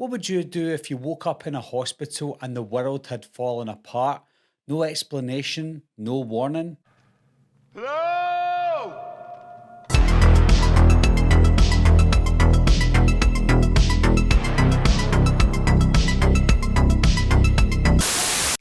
What would you do if you woke up in a hospital and the world had fallen apart? No explanation, no warning. Hello!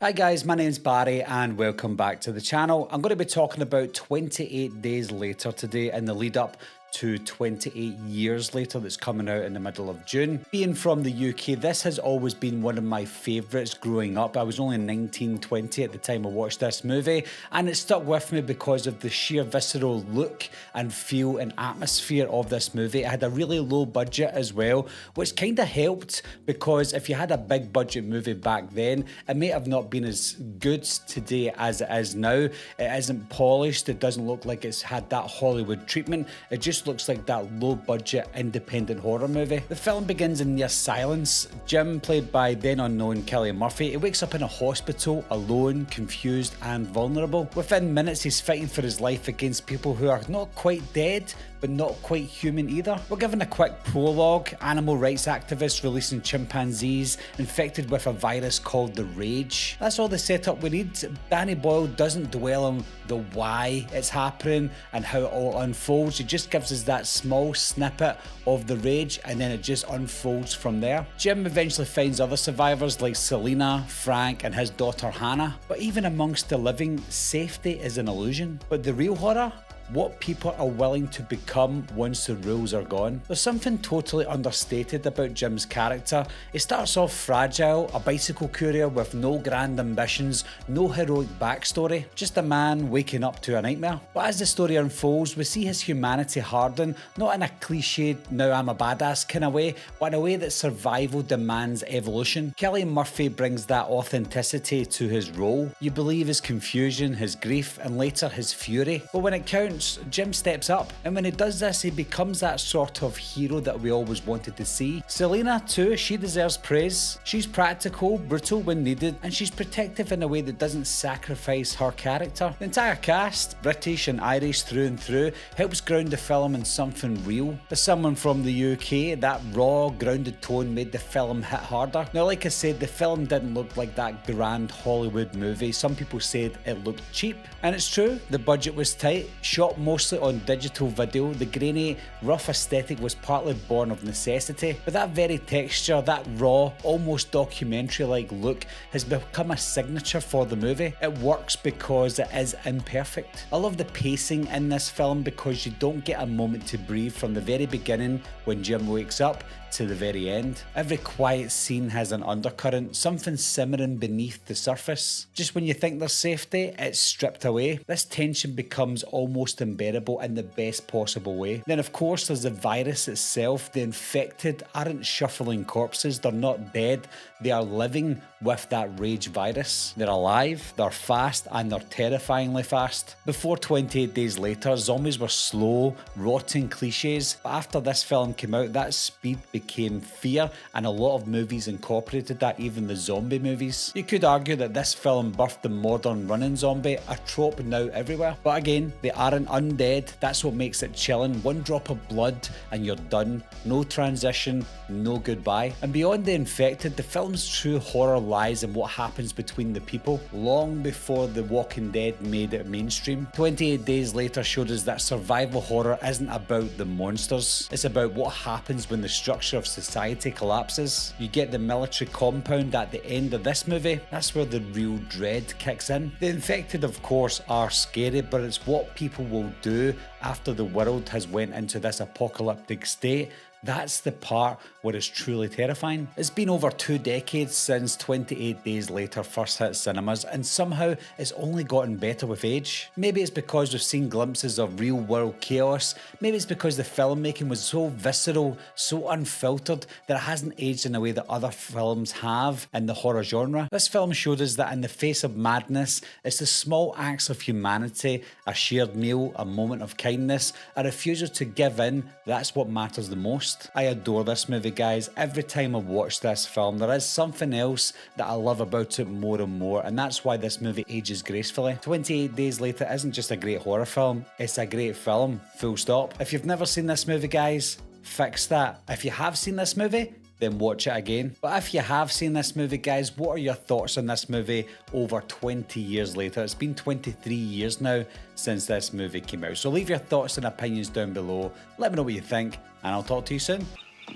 Hi guys, my name's Barry and welcome back to the channel. I'm going to be talking about 28 Days Later today in the lead up to 28 Years Later that's coming out in the middle of June. Being from the UK, this has always been one of my favourites growing up. I was only 19, 20 at the time I watched this movie, and it stuck with me because of the sheer visceral look and feel and atmosphere of this movie. It had a really low budget as well, which kind of helped because if you had a big budget movie back then, it may have not been as good today as it is now. It isn't polished, it doesn't look like it's had that Hollywood treatment. It just looks like that low budget independent horror movie. The film begins in near silence. Jim, played by then unknown Cillian Murphy, he wakes up in a hospital alone, confused and vulnerable. Within minutes he's fighting for his life against people who are not quite dead but not quite human either. We're given a quick prologue. Animal rights activists releasing chimpanzees infected with a virus called the Rage. That's all the setup we need. Danny Boyle doesn't dwell on the why it's happening and how it all unfolds. He just gives us that small snippet of the rage and then it just unfolds from there. Jim eventually finds other survivors like Selena, Frank and his daughter Hannah. But even amongst the living, safety is an illusion. But the real horror? What people are willing to become once the rules are gone. There's something totally understated about Jim's character. He starts off fragile, a bicycle courier with no grand ambitions, no heroic backstory, just a man waking up to a nightmare. But as the story unfolds, we see his humanity harden, not in a cliched, now I'm a badass kind of way, but in a way that survival demands evolution. Cillian Murphy brings that authenticity to his role. You believe his confusion, his grief, and later his fury. But when it counts, Jim steps up, and when he does this, he becomes that sort of hero that we always wanted to see. Selena too, she deserves praise. She's practical, brutal when needed, and she's protective in a way that doesn't sacrifice her character. The entire cast, British and Irish through and through, helps ground the film in something real. As someone from the UK, that raw, grounded tone made the film hit harder. Now, like I said, the film didn't look like that grand Hollywood movie. Some people said it looked cheap, and it's true, the budget was tight, shot mostly on digital video. The grainy, rough aesthetic was partly born of necessity, but that very texture, that raw, almost documentary-like look has become a signature for the movie. It works because it is imperfect. I love the pacing in this film because you don't get a moment to breathe from the very beginning when Jim wakes up to the very end. Every quiet scene has an undercurrent, something simmering beneath the surface. Just when you think there's safety, it's stripped away. This tension becomes almost unbearable in the best possible way. Then of course there's the virus itself. The infected aren't shuffling corpses, they're not dead, they are living with that rage virus. They're alive, they're fast, and they're terrifyingly fast. Before 28 Days Later, zombies were slow, rotting cliches, but after this film came out, that speed became fear, and a lot of movies incorporated that, even the zombie movies. You could argue that this film birthed the modern running zombie, a trope now everywhere. But again, they aren't undead, that's what makes it chilling. One drop of blood and you're done. No transition, no goodbye. And beyond the infected, the film's true horror lies in what happens between the people, long before The Walking Dead made it mainstream. 28 Days Later showed us that survival horror isn't about the monsters, it's about what happens when the structure of society collapses. You get the military compound at the end of this movie, that's where the real dread kicks in. The infected of course are scary, but it's what people will do after the world has went into this apocalyptic state. That's the part where it's truly terrifying. It's been over 2 decades since 28 Days Later first hit cinemas, and somehow it's only gotten better with age. Maybe it's because we've seen glimpses of real world chaos. Maybe it's because the filmmaking was so visceral, so unfiltered, that it hasn't aged in a way that other films have in the horror genre. This film showed us that in the face of madness, it's the small acts of humanity, a shared meal, a moment of kindness, a refusal to give in, that's what matters the most. I adore this movie, guys. Every time I watch this film, there is something else that I love about it more and more, and that's why this movie ages gracefully. 28 Days Later isn't just a great horror film, it's a great film, full stop. If you've never seen this movie, guys, fix that. If you have seen this movie, then watch it again. But if you have seen this movie, guys, what are your thoughts on this movie over 20 years later? It's been 23 years now since this movie came out. So leave your thoughts and opinions down below. Let me know what you think, and I'll talk to you soon.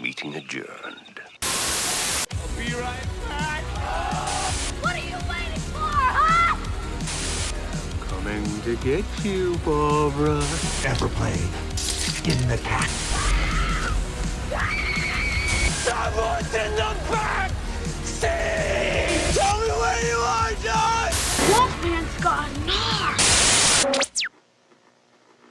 Meeting adjourned. I'll be right back. What are you waiting for, huh? Coming to get you, Barbara. Ever play Skin the Cat? Someone's in the back!